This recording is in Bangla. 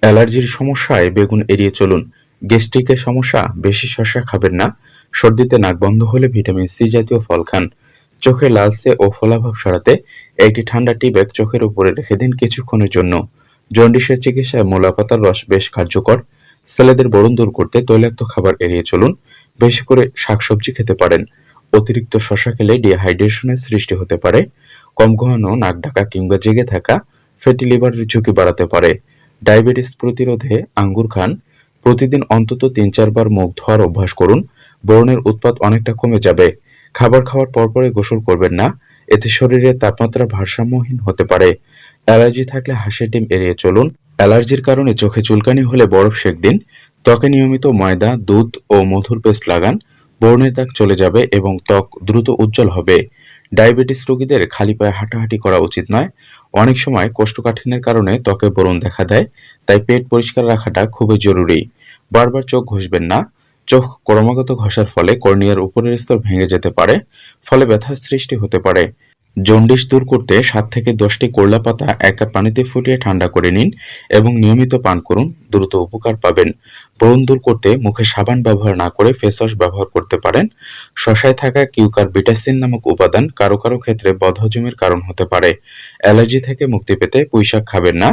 অ্যালার্জির সমস্যায় বেগুন এড়িয়ে চলুন। গ্যাস্ট্রিকের সমস্যা, বেশি শসা খাবেন না। সর্দিতে নাক বন্ধ হলে ভিটামিন সি জাতীয় ফল খান। চোখে লালচে ও ফোলাভাব সরাতে একটি ঠান্ডা টি ব্যাগ চোখের উপরে রেখে দিন কিছুক্ষণের জন্য। জন্ডিসের চিকিৎসায় মূলা পাতার রস বেশ কার্যকর। ছেলেদের বরণ দূর করতে তৈলাক্ত খাবার এড়িয়ে চলুন। বেশি করে শাকসবজি খেতে পারেন। অতিরিক্ত শসা খেলে ডিহাইড্রেশনের সৃষ্টি হতে পারে। কম ঘুমানো, নাক ডাকা কিংবা জেগে থাকা ফ্যাটি লিভারের ঝুঁকি বাড়াতে পারে। ডায়াবেটিস প্রতিরোধে আঙ্গুর খান। প্রতিদিন অন্তত ৩-৪ বার মুখ ধোয়ার অভ্যাস করুন। ব্রণের উৎপাত অনেকটা কমে যাবে। খাবার খাওয়ার পরপরই গোসল করবেন না, এতে শরীরের তাপমাত্রা ভারসাম্যহীন হতে পারে। অ্যালার্জি থাকলে হাঁসের ডিম এড়িয়ে চলুন। অ্যালার্জির কারণে চোখে চুলকানি হলে বরফ সেঁক দিন। ত্বকে নিয়মিত ময়দা, দুধ ও মধুর পেস্ট লাগান। ব্রণের দাগ চলে যাবে এবং ত্বক দ্রুত উজ্জ্বল হবে। ডায়াবেটিস রোগীদের খালি পায়ে হাঁটাহাঁটি করা উচিত নয়। অনেক সময় কোষ্ঠকাঠিন্যের কারণে ত্বকে ব্রণ দেখা দেয়, তাই পেট পরিষ্কার রাখাটা খুবই জরুরি। বারবার চোখ ঘষবেন না। চোখ ক্রমাগত ঘষার ফলে কর্নিয়ার উপরের স্তর ভেঙে যেতে পারে, ফলে ব্যথার সৃষ্টি হতে পারে। জন্ডিস দূর করতে 7 থেকে 10টি করলা পাতা 1 কাপ পানিতে ফুটিয়ে ঠান্ডা করে নিন এবং নিয়মিত পান করুন, দ্রুত উপকার পাবেন। ব্রণ দূর করতে মুখে সাবান ব্যবহার না করে ফেস ওয়াশ ব্যবহার করতে পারেন। শসায় থাকা কিউকারবিটাসিন নামক উপাদান কারো কারো ক্ষেত্রে বদহজমের কারণ হতে পারে। অ্যালার্জি থেকে মুক্তি পেতে পুঁইশাক খাবেন না।